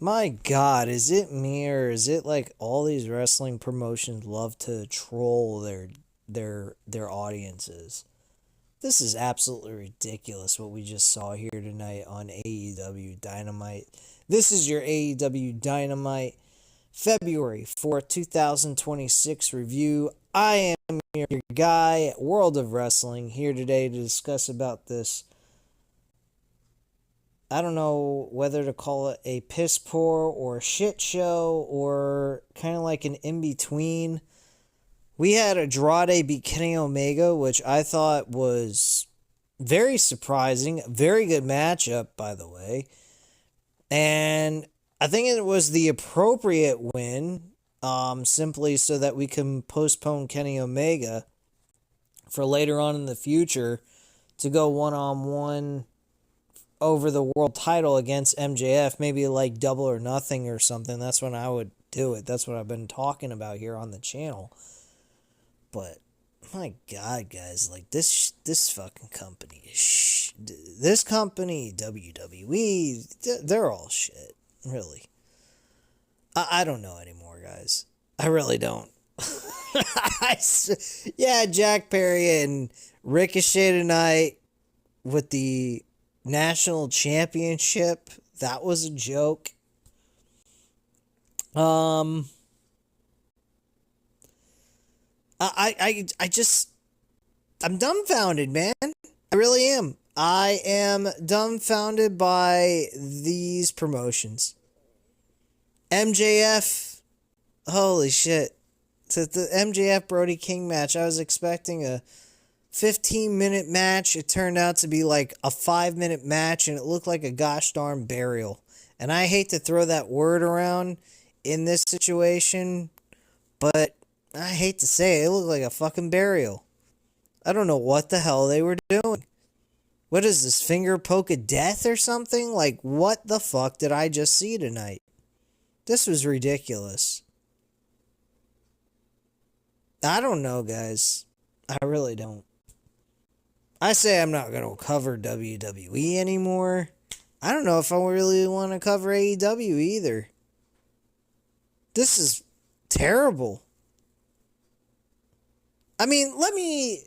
My God, is it me or is it like all these wrestling promotions love to troll their audiences? This is absolutely ridiculous what we just saw here tonight on AEW Dynamite. This is your AEW Dynamite February 4th, 2026 review. I am your guy at World of Wrestling here today to discuss about this. I don't know whether to call it a piss poor or a shit show or kind of like an in between. We had Andrade beat Kenny Omega, which I thought was very surprising. Very good matchup, by the way. And I think it was the appropriate win, simply so that we can postpone Kenny Omega for later on in the future to go one-on-one over the world title against MJF, maybe like Double or Nothing or something. That's when I would do it. That's what I've been talking about here on the channel. But my God, guys, like this fucking company is this company, WWE, they're all shit. Really, I don't know anymore, guys. I really don't. Yeah, Jack Perry and Ricochet tonight with the national championship. That was a joke. I'm dumbfounded, man. I really am. I am dumbfounded by these promotions. MJF, holy shit. So the MJF Brody King match, I was expecting a 15-minute match. It turned out to be like a 5-minute match, and it looked like a gosh darn burial. And I hate to throw that word around in this situation, but I hate to say it, it looked like a fucking burial. I don't know what the hell they were doing. What is this, finger poke of death or something? Like, what the fuck did I just see tonight? This was ridiculous. I don't know, guys. I really don't. I say I'm not going to cover WWE anymore. I don't know if I really want to cover AEW either. This is terrible. I mean, let me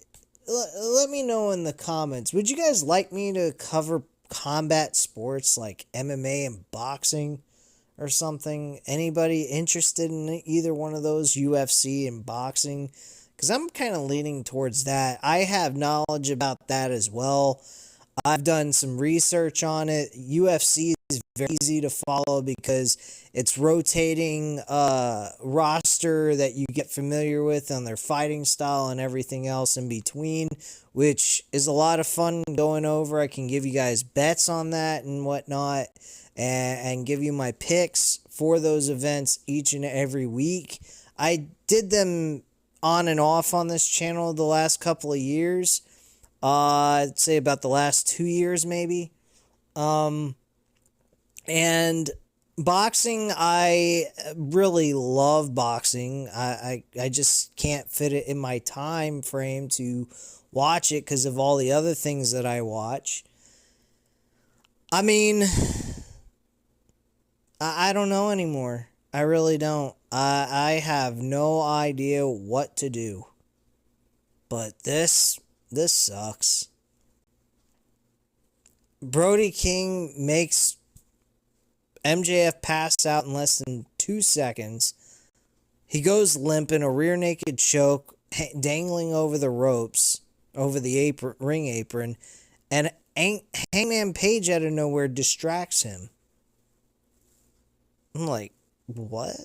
know in the comments. Would you guys like me to cover combat sports like MMA and boxing or something? Anybody interested in either one of those, UFC and boxing? Because I'm kind of leaning towards that. I have knowledge about that as well. I've done some research on it. UFC is very easy to follow because it's rotating roster that you get familiar with on their fighting style and everything else in between, which is a lot of fun going over. I can give you guys bets on that and whatnot, and give you my picks for those events each and every week. I did them on and off on this channel the last couple of years. I'd say about the last 2 years maybe. And boxing, I really love boxing. I just can't fit it in my time frame to watch it because of all the other things that I watch. I mean, I don't know anymore. I really don't. I have no idea what to do. But this sucks. Brody King makes MJF pass out in less than 2 seconds. He goes limp in a rear naked choke, dangling over the ropes, over the ring apron, and Hangman Page out of nowhere distracts him. I'm like, what?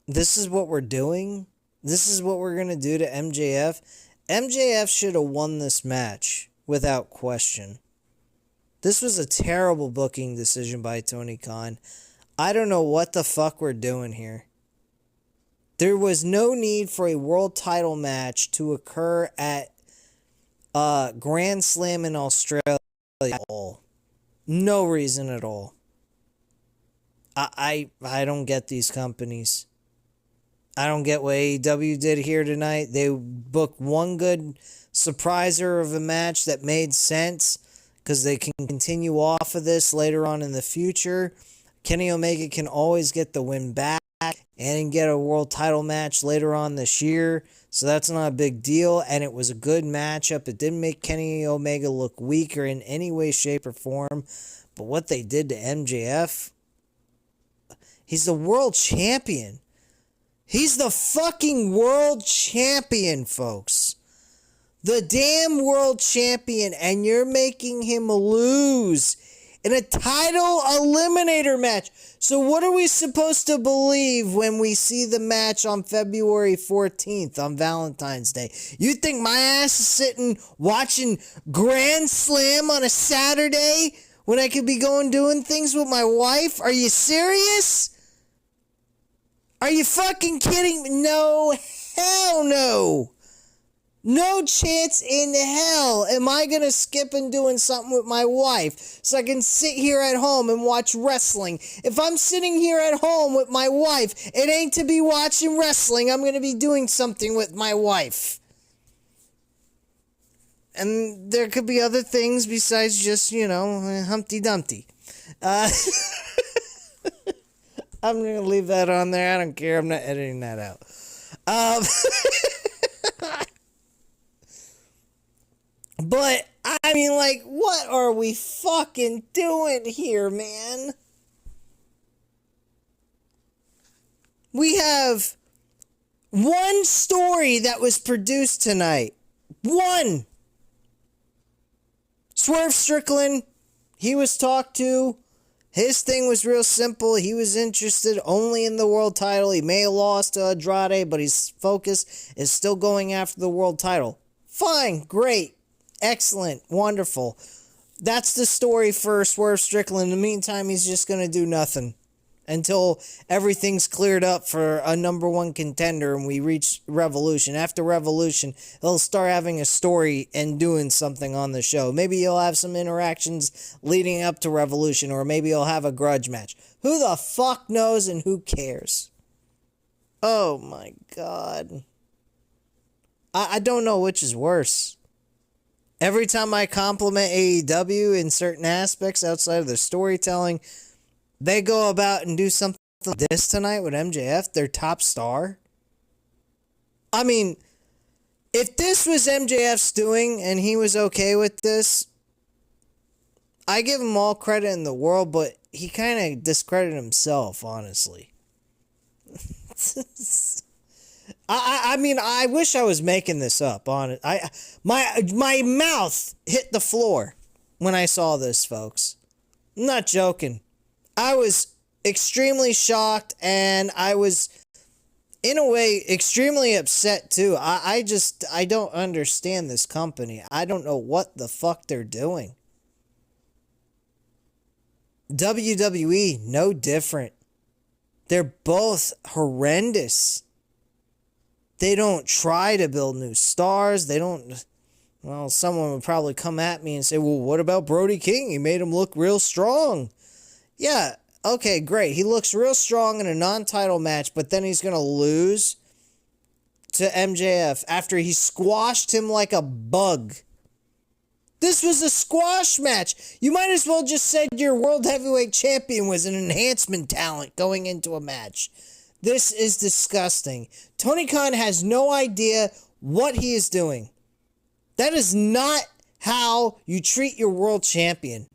This is what we're doing? This is what we're going to do to MJF? MJF should have won this match, without question. This was a terrible booking decision by Tony Khan. I don't know what the fuck we're doing here. There was no need for a world title match to occur at Grand Slam in Australia at all. No reason at all. I don't get these companies. I don't get what AEW did here tonight. They booked one good surpriser of a match that made sense. because they can continue off of this later on in the future. Kenny Omega can always get the win back and get a world title match later on this year. So that's not a big deal, and it was a good matchup. It didn't make Kenny Omega look weaker in any way, shape, or form. But what they did to MJF, he's the world champion. He's the fucking world champion, folks. The damn world champion, and you're making him lose in a title eliminator match. So what are we supposed to believe when we see the match on February 14th on Valentine's Day? You think my ass is sitting watching Grand Slam on a Saturday when I could be going doing things with my wife? Are you serious? Are you fucking kidding me? No, hell no. No chance in hell am I going to skip and doing something with my wife so I can sit here at home and watch wrestling. If I'm sitting here at home with my wife, it ain't to be watching wrestling. I'm going to be doing something with my wife. And there could be other things besides just, Humpty Dumpty. I'm going to leave that on there. I don't care. I'm not editing that out. But, I mean, like, what are we fucking doing here, man? We have one story that was produced tonight. One. Swerve Strickland, he was talked to. His thing was real simple. He was interested only in the world title. He may have lost to Andrade, but his focus is still going after the world title. Fine, great. Excellent. Wonderful. That's the story for Swerve Strickland. In the meantime, he's just going to do nothing until everything's cleared up for a number one contender and we reach Revolution. After Revolution, he'll start having a story and doing something on the show. Maybe he'll have some interactions leading up to Revolution, or maybe he'll have a grudge match. Who the fuck knows and who cares? Oh my God. I don't know which is worse. Every time I compliment AEW in certain aspects outside of their storytelling, they go about and do something like this tonight with MJF, their top star. I mean, if this was MJF's doing and he was okay with this, I give him all credit in the world, but he kind of discredited himself, honestly. I mean, I wish I was making this up. My mouth hit the floor when I saw this, folks. I'm not joking. I was extremely shocked, and I was, in a way, extremely upset, too. I don't understand this company. I don't know what the fuck they're doing. WWE, no different. They're both horrendous. They don't try to build new stars. They don't... Well, someone would probably come at me and say, well, what about Brody King? He made him look real strong. Yeah, okay, great. He looks real strong in a non-title match, but then he's going to lose to MJF after he squashed him like a bug. This was a squash match. You might as well just said your World Heavyweight Champion was an enhancement talent going into a match. This is disgusting. Tony Khan has no idea what he is doing. That is not how you treat your world champion.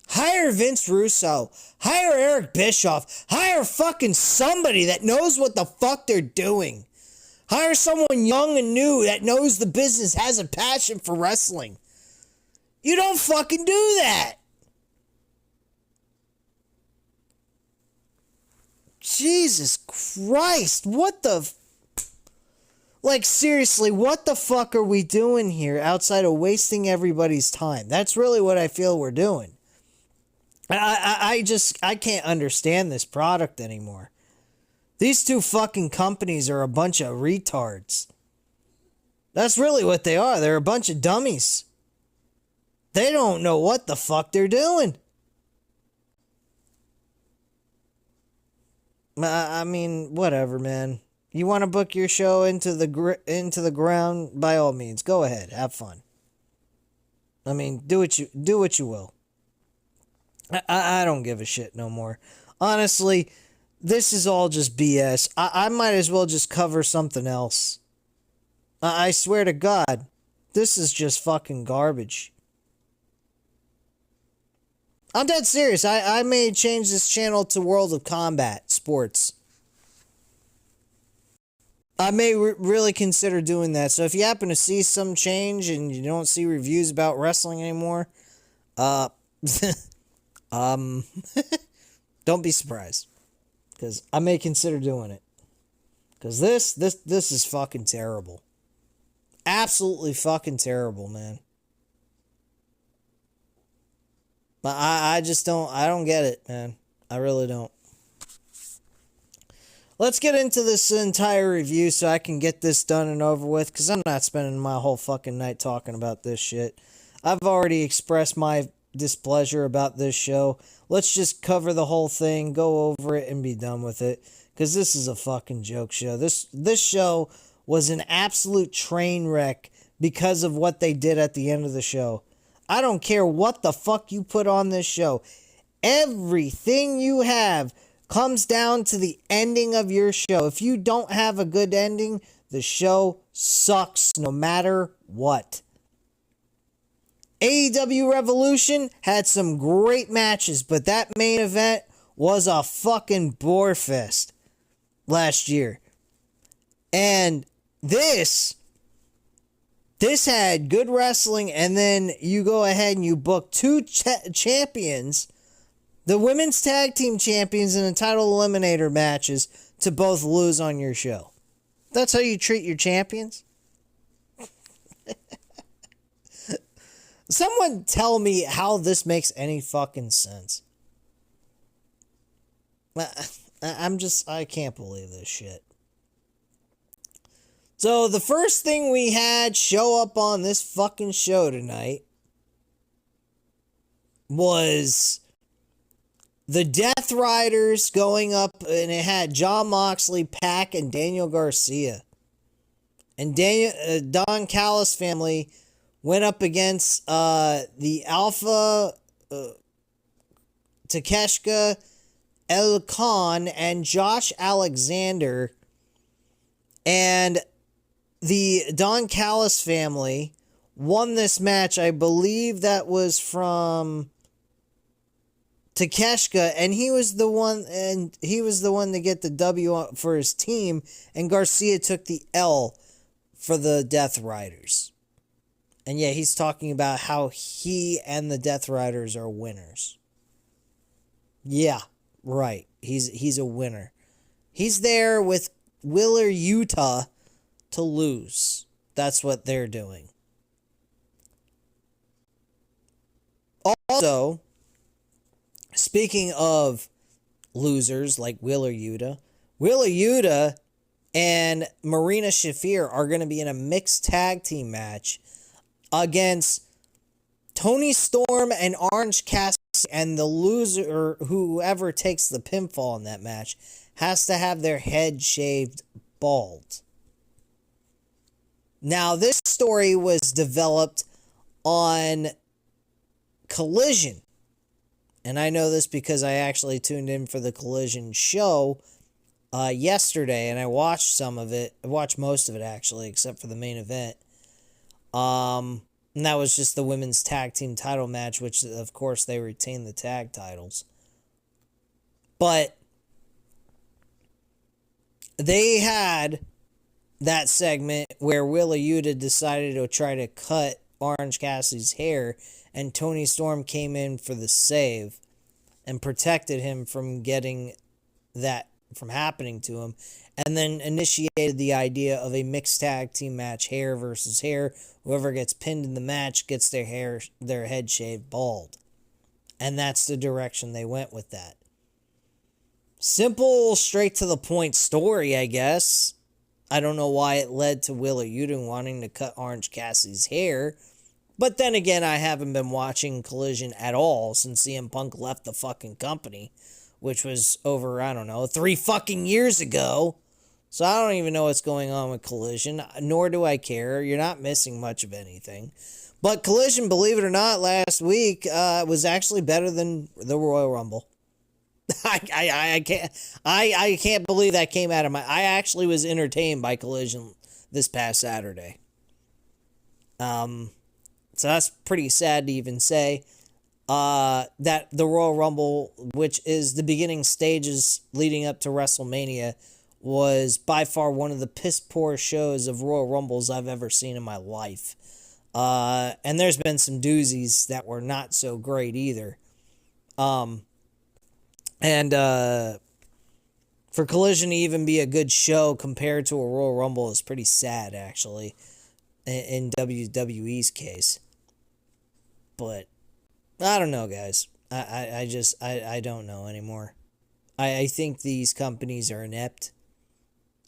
Hire Vince Russo. Hire Eric Bischoff. Hire fucking somebody that knows what the fuck they're doing. Hire someone young and new that knows the business, has a passion for wrestling. You don't fucking do that. Jesus Christ, what the... Like, seriously, what the fuck are we doing here outside of wasting everybody's time? That's really what I feel we're doing. I can't understand this product anymore. These two fucking companies are a bunch of retards. That's really what they are. They're a bunch of dummies. They don't know what the fuck they're doing. I mean, whatever, man. You want to book your show into the ground? By all means, go ahead. Have fun. I mean, do what you will. I don't give a shit no more. Honestly, this is all just BS. I might as well just cover something else. I swear to God, this is just fucking garbage. I'm dead serious. I may change this channel to World of Combat Sports. I may really consider doing that. So if you happen to see some change and you don't see reviews about wrestling anymore, uh, um, don't be surprised, because I may consider doing it. Because this is fucking terrible. Absolutely fucking terrible, man. But I just don't get it, man. I really don't. Let's get into this entire review so I can get this done and over with, because I'm not spending my whole fucking night talking about this shit. I've already expressed my displeasure about this show. Let's just cover the whole thing, go over it, and be done with it, because this is a fucking joke show. This show was an absolute train wreck because of what they did at the end of the show. I don't care what the fuck you put on this show. Everything you have comes down to the ending of your show. If you don't have a good ending, the show sucks no matter what. AEW Revolution had some great matches, but that main event was a fucking bore fest last year. And this had good wrestling, and then you go ahead and you book two champions, the women's tag team champions, in the title eliminator matches to both lose on your show. That's how you treat your champions? Someone tell me how this makes any fucking sense. I can't believe this shit. So the first thing we had show up on this fucking show tonight was the Death Riders going up, and it had Jon Moxley, Pac, and Daniel Garcia. And Don Callis family went up against the Alpha Takeshita, El Khan, and Josh Alexander. And the Don Callis family won this match. I believe that was from Takeshita, and he was the one to get the W for his team, and Garcia took the L for the Death Riders. And yeah, he's talking about how he and the Death Riders are winners. Yeah, right. He's a winner. He's there with Wheeler Yuta to lose. That's what they're doing. Also, speaking of losers like Wheeler Yuta and Marina Shafir are going to be in a mixed tag team match against Toni Storm and Orange Cassidy, and the loser, whoever takes the pinfall in that match, has to have their head shaved bald. Now, this story was developed on Collision. And I know this because I actually tuned in for the Collision show yesterday, and I watched some of it. I watched most of it, actually, except for the main event. And that was just the women's tag team title match, which, of course, they retained the tag titles. But they had that segment where Wheeler Yuta decided to try to cut Orange Cassidy's hair, and Toni Storm came in for the save and protected him from getting that from happening to him, and then initiated the idea of a mixed tag team match, hair versus hair. Whoever gets pinned in the match gets their head shaved bald. And that's the direction they went with that. Simple, straight to the point story, I guess. I don't know why it led to Wheeler Yuta wanting to cut Orange Cassidy's hair. But then again, I haven't been watching Collision at all since CM Punk left the fucking company, which was over, 3 fucking years ago. So I don't even know what's going on with Collision, nor do I care. You're not missing much of anything. But Collision, believe it or not, last week was actually better than the Royal Rumble. I can't believe that came out of my. I actually was entertained by Collision this past Saturday. So that's pretty sad to even say. That the Royal Rumble, which is the beginning stages leading up to WrestleMania, was by far one of the piss poor shows of Royal Rumbles I've ever seen in my life. And there's been some doozies that were not so great either. And for Collision to even be a good show compared to a Royal Rumble is pretty sad, actually, in WWE's case. But I don't know, guys. I don't know anymore. I think these companies are inept.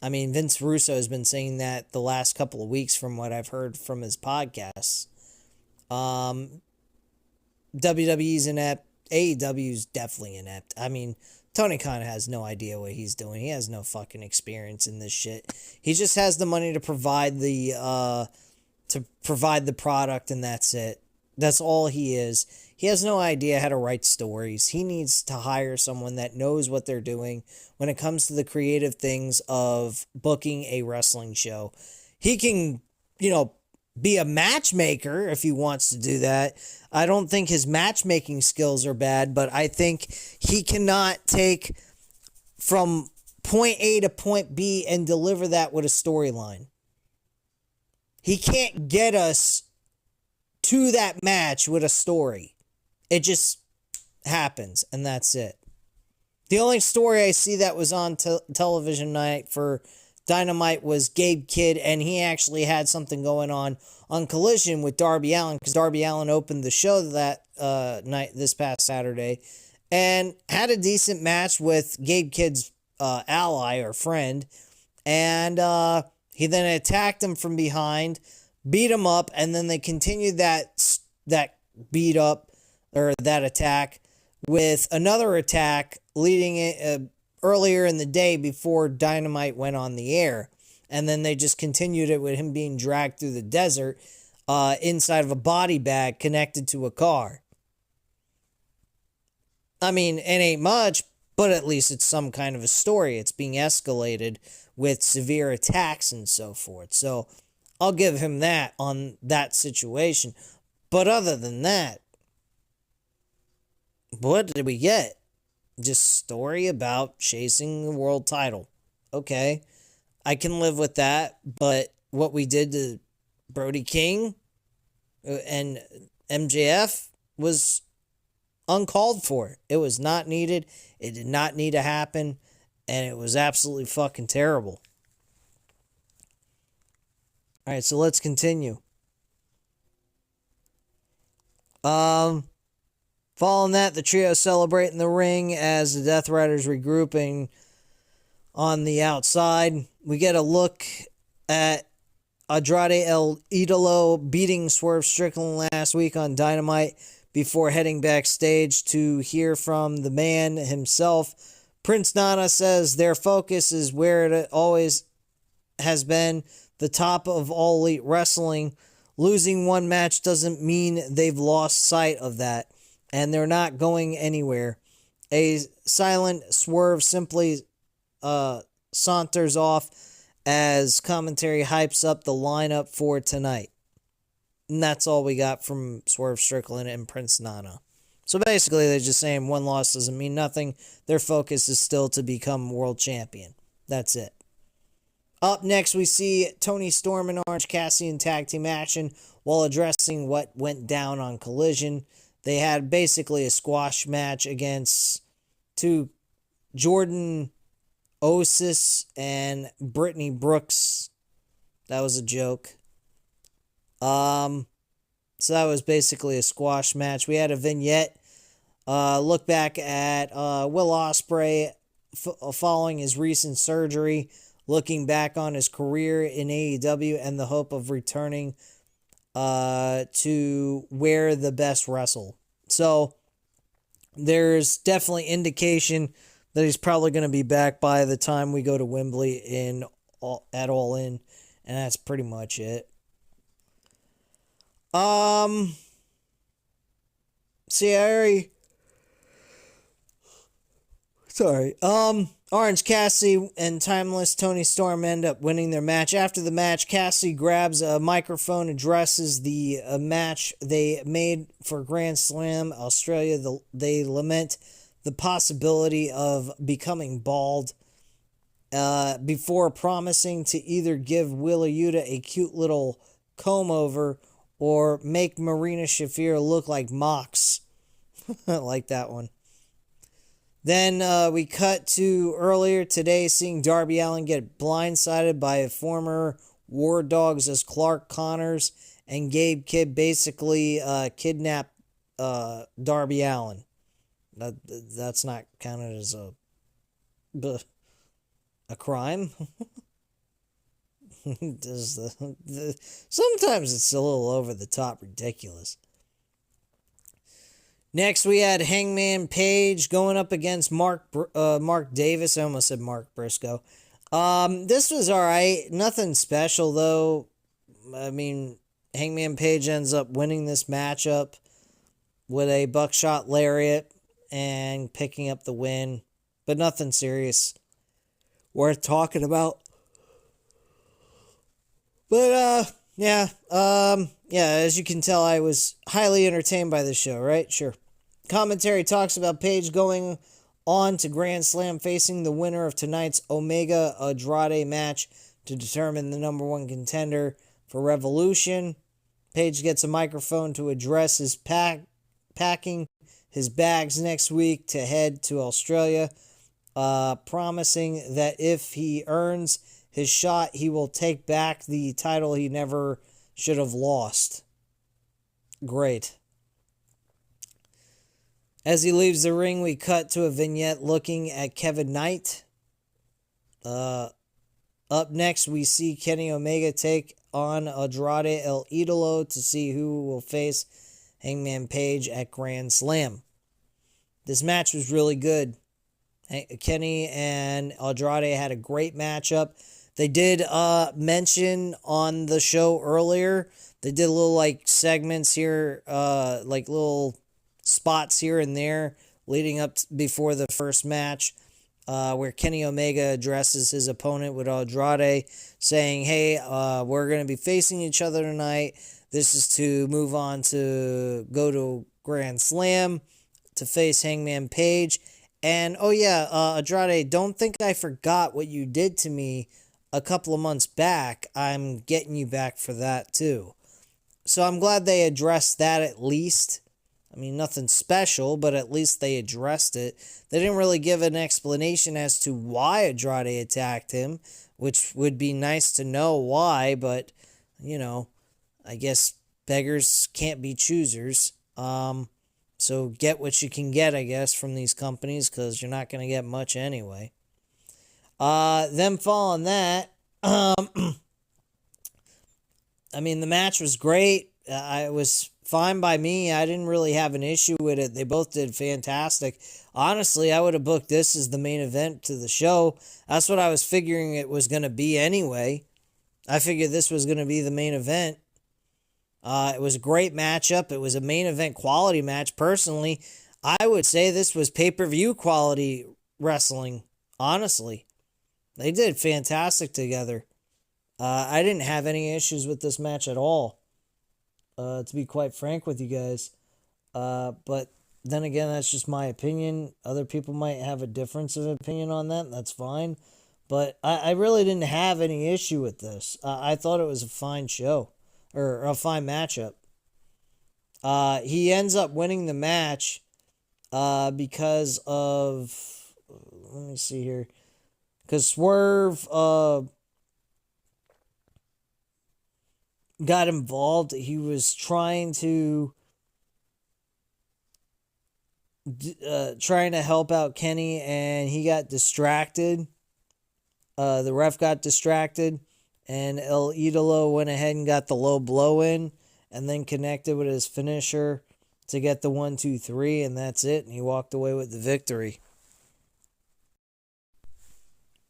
I mean, Vince Russo has been saying that the last couple of weeks from what I've heard from his podcasts. WWE's inept. AEW's definitely inept. I mean, Tony Khan has no idea what he's doing. He has no fucking experience in this shit. He just has the money to provide the product, and that's it. That's all he is. He has no idea how to write stories. He needs to hire someone that knows what they're doing when it comes to the creative things of booking a wrestling show. He can, be a matchmaker if he wants to do that. I don't think his matchmaking skills are bad, but I think he cannot take from point A to point B and deliver that with a storyline. He can't get us to that match with a story. It just happens, and that's it. The only story I see that was on television night for Dynamite was Gabe Kidd, and he actually had something going on Collision with Darby Allin, because Darby Allin opened the show that night this past Saturday, and had a decent match with Gabe Kidd's ally or friend, and he then attacked him from behind, beat him up, and then they continued that beat up, or that attack, with another attack leading it earlier in the day before Dynamite went on the air. And then they just continued it with him being dragged through the desert inside of a body bag connected to a car. I mean, it ain't much, but at least it's some kind of a story. It's being escalated with severe attacks and so forth. So I'll give him that on that situation. But other than that, what did we get? Just story about chasing the world title. Okay, I can live with that, but what we did to Brody King and MJF was uncalled for. It was not needed. It did not need to happen, and it was absolutely fucking terrible. All right, so let's continue. Following that, the trio celebrate in the ring as the Death Riders regrouping on the outside. We get a look at Andrade El Idolo beating Swerve Strickland last week on Dynamite before heading backstage to hear from the man himself. Prince Nana says their focus is where it always has been, the top of All Elite Wrestling. Losing one match doesn't mean they've lost sight of that, and they're not going anywhere. A silent Swerve simply saunters off as commentary hypes up the lineup for tonight. And that's all we got from Swerve Strickland and Prince Nana. So basically, they're just saying one loss doesn't mean nothing. Their focus is still to become world champion. That's it. Up next, we see Tony Storm and Orange Cassidy in tag team action while addressing what went down on Collision. They had basically a squash match against two Jordan Osis and Brittany Brooks. That was a joke. So that was basically a squash match. We had a vignette. Look back at Will Ospreay following his recent surgery, looking back on his career in AEW and the hope of returning to where the best wrestle. So there's definitely indication that he's probably going to be back by the time we go to Wembley at All In, and that's pretty much it. Um, see, I already. Sorry. Orange Cassidy and Timeless Tony Storm end up winning their match. After the match, Cassidy grabs a microphone, addresses the match they made for Grand Slam Australia. They lament the possibility of becoming bald before promising to either give Willa Yuta a cute little comb over or make Marina Shafir look like Mox. I like that one. Then we cut to earlier today, seeing Darby Allin get blindsided by former War Dogs as Clark Connors and Gabe Kidd basically kidnap Darby Allin. That's not counted as a crime. Sometimes it's a little over the top ridiculous. Next, we had Hangman Page going up against Mark Davis. I almost said Mark Briscoe. This was all right. Nothing special, though. I mean, Hangman Page ends up winning this matchup with a buckshot lariat and picking up the win. But nothing serious worth talking about. But, yeah, as you can tell, I was highly entertained by this show, right? Sure. Commentary talks about Page going on to Grand Slam, facing the winner of tonight's Omega Andrade match to determine the number one contender for Revolution. Page gets a microphone to address his packing his bags next week to head to Australia, promising that if he earns his shot, he will take back the title he never should have lost. Great. As he leaves the ring, we cut to a vignette looking at Kevin Knight. Up next, we see Kenny Omega take on Andrade El Idolo to see who will face Hangman Page at Grand Slam. This match was really good. Kenny and Andrade had a great matchup. They did mention on the show earlier, they did little segments here, little spots here and there leading up before the first match, where Kenny Omega addresses his opponent with Andrade, saying, hey, we're going to be facing each other tonight. This is to move on to go to Grand Slam to face Hangman Page. And, Andrade, don't think I forgot what you did to me a couple of months back. I'm getting you back for that, too. So I'm glad they addressed that at least. I mean, nothing special, but at least they addressed it. They didn't really give an explanation as to why Andrade attacked him, which would be nice to know why, but, I guess beggars can't be choosers. So get what you can get, I guess, from these companies, because you're not going to get much anyway. Then following that, the match was great. It was fine by me. I didn't really have an issue with it. They both did fantastic. Honestly, I would have booked this as the main event to the show. That's what I was figuring it was going to be anyway. I figured this was going to be the main event. It was a great matchup. It was a main event quality match. Personally, I would say this was pay-per-view quality wrestling, honestly. They did fantastic together. I didn't have any issues with this match at all, to be quite frank with you guys. But then again, that's just my opinion. Other people might have a difference of opinion on that, and that's fine. But I really didn't have any issue with this. I thought it was a fine show, or a fine matchup. He ends up winning the match because of... Let me see here. Because Swerve got involved. He was trying to help out Kenny, and he got distracted. The ref got distracted, and El Idolo went ahead and got the low blow in, and then connected with his finisher to get the 1-2-3, and that's it. And he walked away with the victory.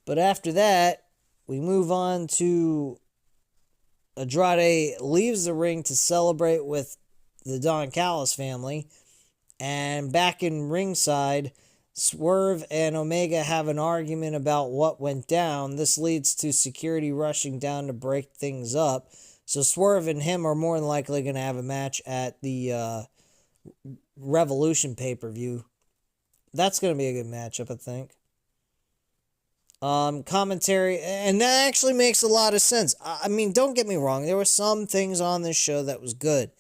But after that, we move on to Andrade leaves the ring to celebrate with the Don Callis family. And back in ringside, Swerve and Omega have an argument about what went down. This leads to security rushing down to break things up. So Swerve and him are more than likely going to have a match at the Revolution pay-per-view. That's going to be a good matchup, I think. Commentary, and that actually makes a lot of sense. I mean, don't get me wrong, there were some things on this show that was good,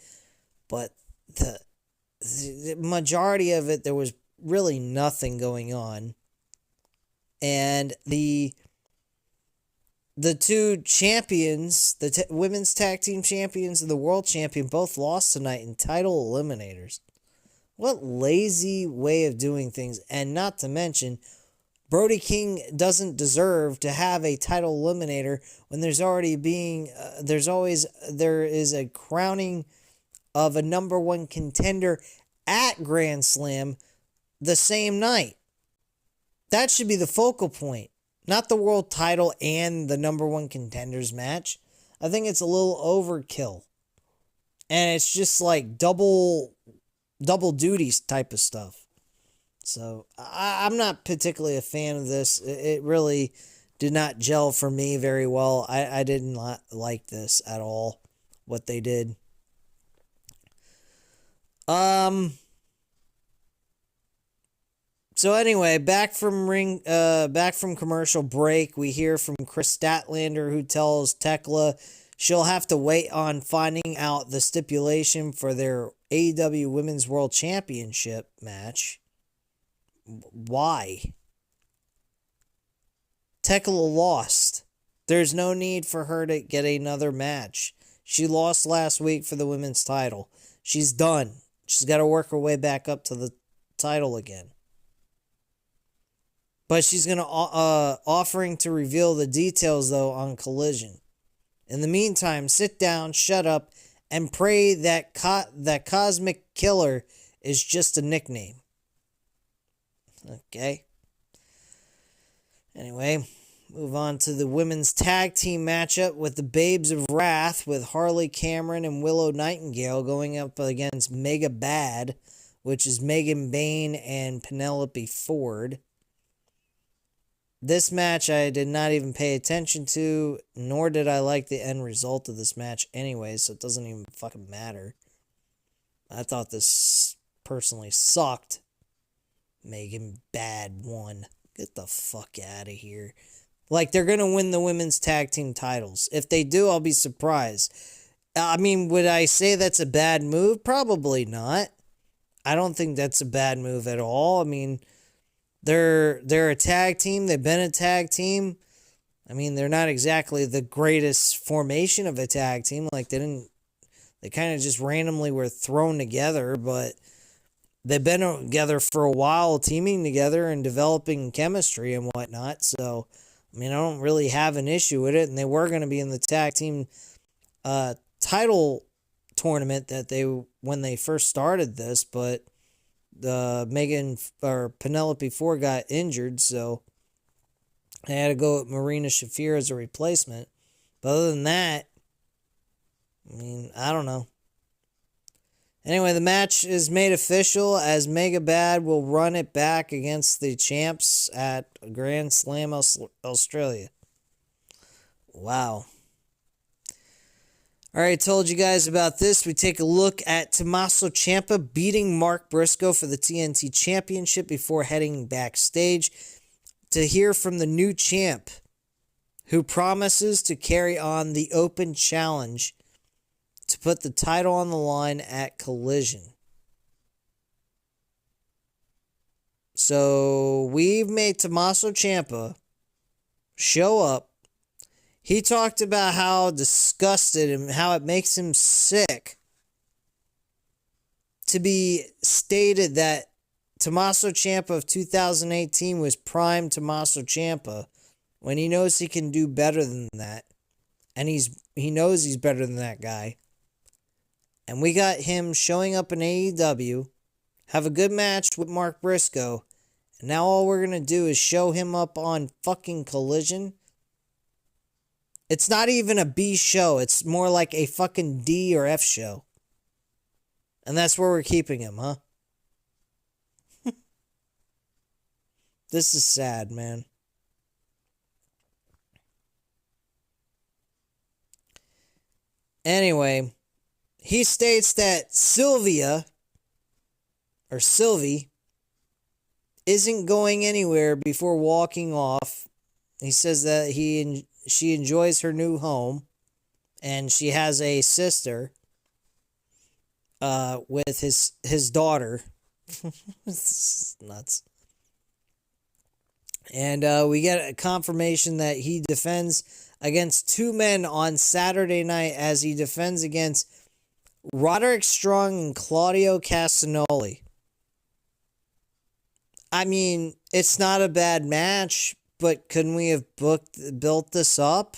but the majority of it, there was really nothing going on. And the two champions, the women's tag team champions and the world champion, both lost tonight in title eliminators. What lazy way of doing things. And not to mention, Brody King doesn't deserve to have a title eliminator when there is a crowning of a number one contender at Grand Slam the same night. That should be the focal point, not the world title and the number one contenders match. I think it's a little overkill. And it's just like double duties type of stuff. So I'm not particularly a fan of this. It really did not gel for me very well. I didn't like this at all, what they did. So anyway, back from commercial break, we hear from Chris Statlander, who tells Tekla she'll have to wait on finding out the stipulation for their AEW Women's World Championship match. Why? Tekla lost. There's no need for her to get another match. She lost last week for the women's title. She's done. She's got to work her way back up to the title again. But she's going to offering to reveal the details, though, on Collision. In the meantime, sit down, shut up, and pray that Cosmic Killer is just a nickname. Okay. Anyway, move on to the women's tag team matchup with the Babes of Wrath, with Harley Cameron and Willow Nightingale going up against Mega Bad, which is Megan Bayne and Penelope Ford. This match I did not even pay attention to, nor did I like the end result of this match anyway, so it doesn't even fucking matter. I thought this personally sucked. Megan Bad won. Get the fuck out of here. Like, they're going to win the women's tag team titles. If they do, I'll be surprised. I mean, would I say that's a bad move? Probably not. I don't think that's a bad move at all. I mean, they're a tag team. They've been a tag team. I mean, they're not exactly the greatest formation of a tag team. Like, they kind of just randomly were thrown together, but they've been together for a while, teaming together and developing chemistry and whatnot. So, I mean, I don't really have an issue with it. And they were going to be in the tag team title tournament when they first started this, but Penelope Ford got injured, so I had to go with Marina Shafir as a replacement. But other than that, I mean, I don't know. Anyway, the match is made official as Mega Bad will run it back against the champs at Grand Slam Australia. Wow. Alright, told you guys about this. We take a look at Tommaso Ciampa beating Mark Briscoe for the TNT Championship before heading backstage to hear from the new champ, who promises to carry on the open challenge to put the title on the line at Collision. So we've made Tommaso Ciampa show up. He talked about how disgusted and how it makes him sick to be stated that Tommaso Ciampa of 2018 was prime Tommaso Ciampa, when he knows he can do better than that. And he knows he's better than that guy. And we got him showing up in AEW, have a good match with Mark Briscoe, and now all we're going to do is show him up on fucking Collision. It's not even a B show. It's more like a fucking D or F show. And that's where we're keeping him, huh? This is sad, man. Anyway, he states that Sylvie isn't going anywhere before walking off. He says that she enjoys her new home, and she has a sister with his daughter. It's nuts. And we get a confirmation that he defends against two men on Saturday night as he defends against Roderick Strong and Claudio Castagnoli. I mean, it's not a bad match, but couldn't we have built this up?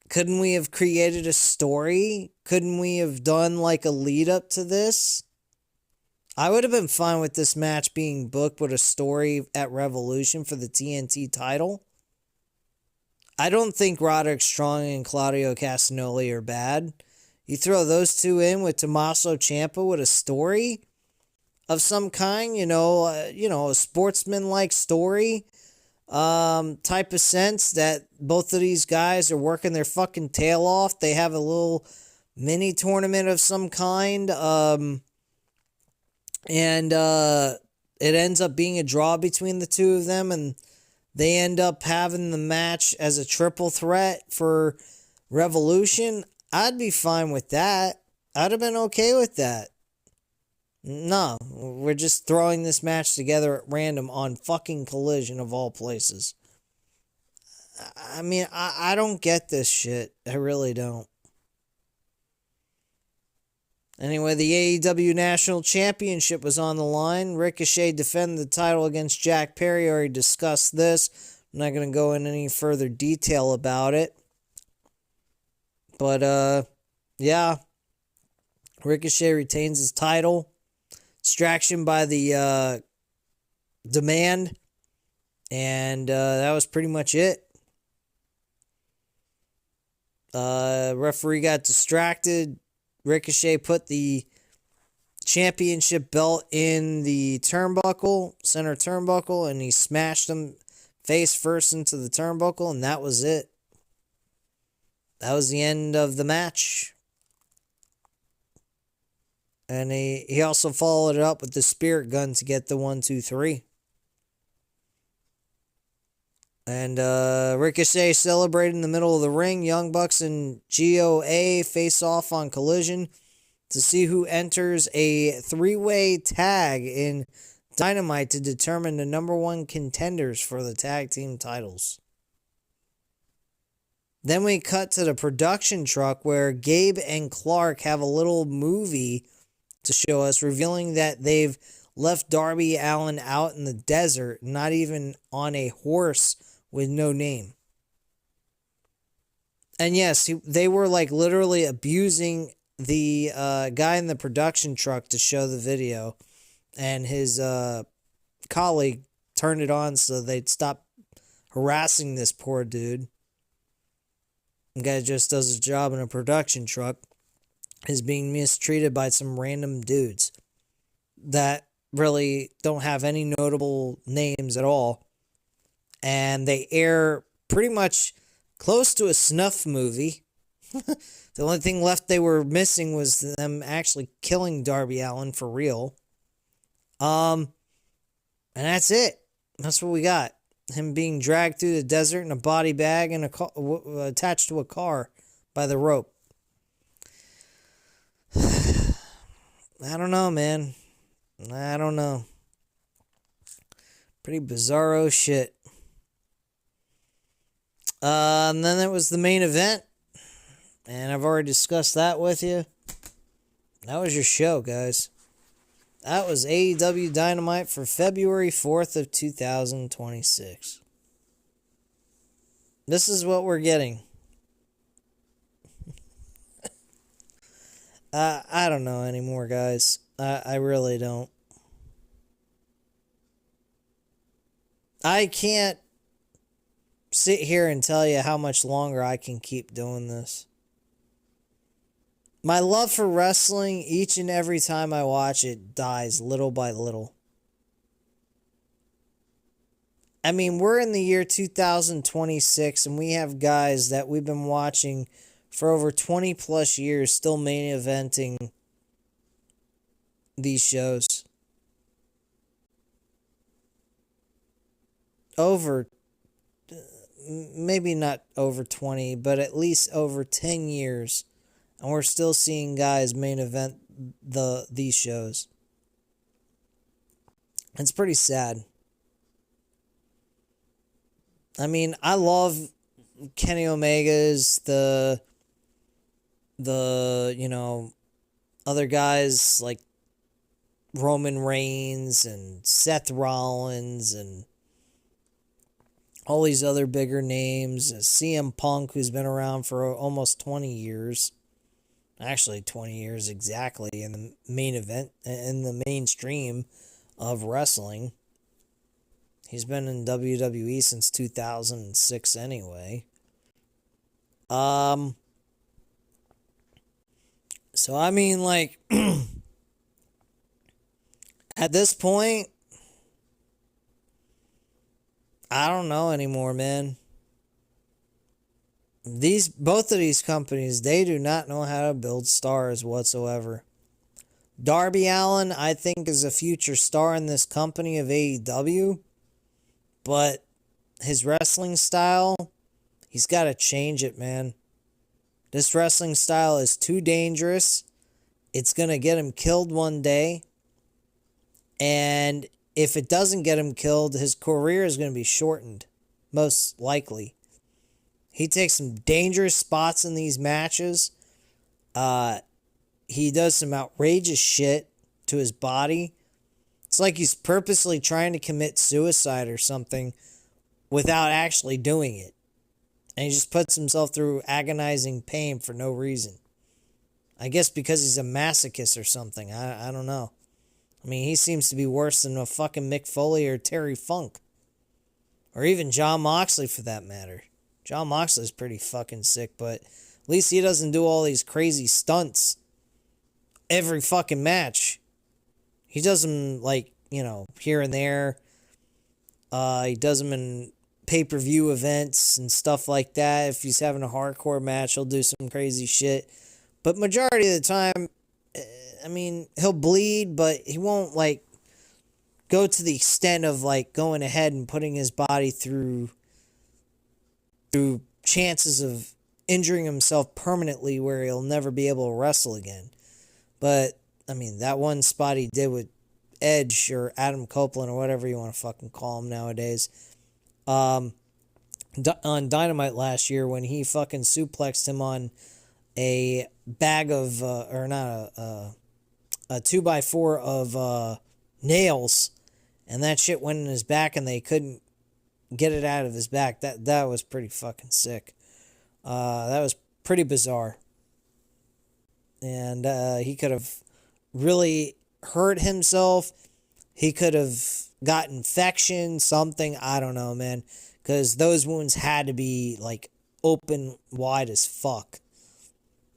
Couldn't we have created a story? Couldn't we have done like a lead up to this? I would have been fine with this match being booked with a story at Revolution for the TNT title. I don't think Roderick Strong and Claudio Castagnoli are bad. You throw those two in with Tommaso Ciampa with a story of some kind, a sportsman-like story, type of sense that both of these guys are working their fucking tail off. They have a little mini tournament of some kind, and it ends up being a draw between the two of them, and they end up having the match as a triple threat for Revolution. I'd be fine with that. I'd have been okay with that. No, we're just throwing this match together at random on fucking Collision of all places. I mean, I don't get this shit. I really don't. Anyway, the AEW National Championship was on the line. Ricochet defended the title against Jack Perry. I already discussed this. I'm not going to go into any further detail about it. But, yeah. Ricochet retains his title. Distraction by the Demand. And that was pretty much it. Referee got distracted. Ricochet put the championship belt in the turnbuckle, center turnbuckle, and he smashed him face first into the turnbuckle, and that was it. That was the end of the match. And he also followed it up with the spirit gun to get the 1, 2, 3. And Ricochet celebrated in the middle of the ring. Young Bucks and GOA face off on Collision to see who enters a three-way tag in Dynamite to determine the number one contenders for the tag team titles. Then we cut to the production truck where Gabe and Clark have a little movie to show us, revealing that they've left Darby Allin out in the desert, not even on a horse with no name. And yes, they were like literally abusing the guy in the production truck to show the video. And his colleague turned it on so they'd stop harassing this poor dude. The guy just does his job in a production truck. Is being mistreated by some random dudes that really don't have any notable names at all. And they air pretty much close to a snuff movie. The only thing left they were missing was them actually killing Darby Allin for real. And that's it. That's what we got. Him being dragged through the desert in a body bag and attached to a car by the rope. I don't know, man. I don't know. Pretty bizarro shit. And then there was the main event. And I've already discussed that with you. That was your show, guys. That was AEW Dynamite for February 4th of 2026. This is what we're getting. I don't know anymore, guys. I really don't. I can't sit here and tell you how much longer I can keep doing this. My love for wrestling, each and every time I watch it, dies little by little. I mean, we're in the year 2026, and we have guys that we've been watching for over 20 plus years still main eventing these shows. Over, maybe not over 20, but at least over 10 years. And we're still seeing guys main event these shows. It's pretty sad. I mean, I love Kenny Omega's, the other guys like Roman Reigns and Seth Rollins and all these other bigger names. CM Punk, who's been around for almost 20 years. Actually, 20 years exactly in the main event, in the mainstream of wrestling. He's been in WWE since 2006 anyway. So, I mean, like, at this point, I don't know anymore, man. Both of these companies, they do not know how to build stars whatsoever. Darby Allin, I think, is a future star in this company of AEW. But his wrestling style, he's got to change it, man. This wrestling style is too dangerous. It's going to get him killed one day. And if it doesn't get him killed, his career is going to be shortened. Most likely. He takes some dangerous spots in these matches. He does some outrageous shit to his body. It's like he's purposely trying to commit suicide or something without actually doing it. And he just puts himself through agonizing pain for no reason. I guess because he's a masochist or something. I don't know. I mean, he seems to be worse than a fucking Mick Foley or Terry Funk. Or even Jon Moxley for that matter. Jon Moxley's pretty fucking sick, but at least he doesn't do all these crazy stunts every fucking match. He does them, like, here and there. He does them in pay-per-view events and stuff like that. If he's having a hardcore match, he'll do some crazy shit. But majority of the time, I mean, he'll bleed, but he won't, like, go to the extent of, like, going ahead and putting his body through chances of injuring himself permanently where he'll never be able to wrestle again. But, I mean, that one spot he did with Edge or Adam Copeland or whatever you want to fucking call him nowadays, on Dynamite last year when he fucking suplexed him on a bag of, or not a 2x4 of nails, and that shit went in his back and they couldn't get it out of his back. That was pretty fucking sick. That was pretty bizarre. And he could have really hurt himself. He could have got infection, something. I don't know, man. Because those wounds had to be, like, open wide as fuck.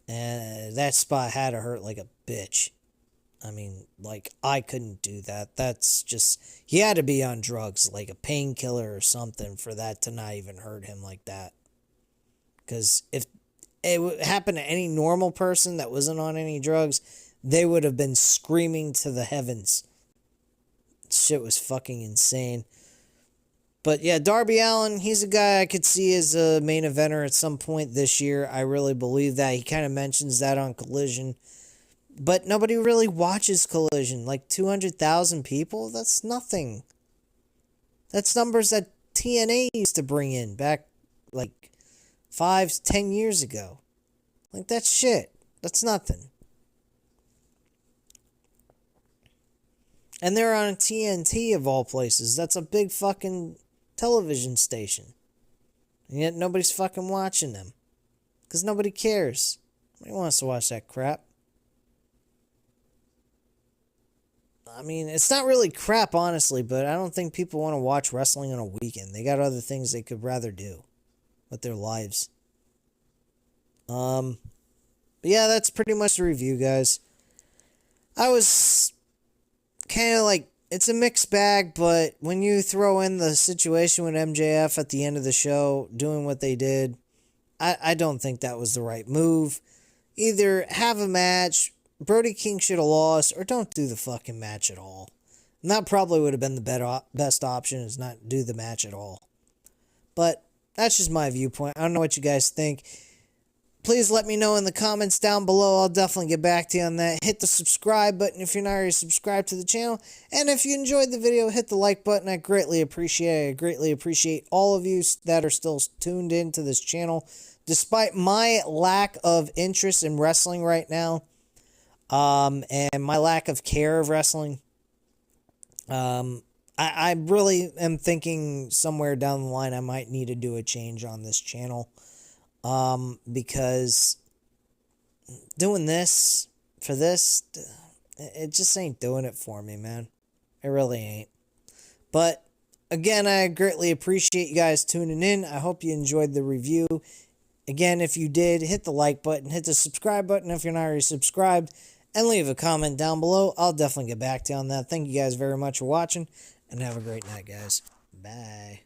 And that spot had to hurt like a bitch. I mean, like, I couldn't do that. That's just... He had to be on drugs, like a painkiller or something, for that to not even hurt him like that. Because if it would happen to any normal person that wasn't on any drugs, they would have been screaming to the heavens. Shit was fucking insane. But yeah, Darby Allin, he's a guy I could see as a main eventer at some point this year. I really believe that. He kind of mentions that on Collision. But nobody really watches Collision. Like 200,000 people? That's nothing. That's numbers that TNA used to bring in back like 5-10 years ago. Like, that's shit. That's nothing. And they're on TNT of all places. That's a big fucking television station. And yet nobody's fucking watching them. Because nobody cares. Nobody wants to watch that crap. I mean, it's not really crap, honestly, but I don't think people want to watch wrestling on a weekend. They got other things they could rather do. with their lives. But yeah, that's pretty much the review, guys. I was kind of like, it's a mixed bag, but when you throw in the situation with MJF at the end of the show, doing what they did, I don't think that was the right move. Either have a match, Brody King should have lost, or don't do the fucking match at all. And that probably would have been the best option, is not do the match at all. But that's just my viewpoint. I don't know what you guys think. Please let me know in the comments down below. I'll definitely get back to you on that. Hit the subscribe button if you're not already subscribed to the channel. And if you enjoyed the video, hit the like button. I greatly appreciate it. I greatly appreciate all of you that are still tuned into this channel. Despite my lack of interest in wrestling right now, and my lack of care of wrestling, I really am thinking somewhere down the line I might need to do a change on this channel. Because doing this for this, it just ain't doing it for me, man. It really ain't. But again, I greatly appreciate you guys tuning in. I hope you enjoyed the review. Again, if you did, hit the like button, hit the subscribe button if you're not already subscribed, and leave a comment down below. I'll definitely get back to you on that. Thank you guys very much for watching, and have a great night, guys. Bye.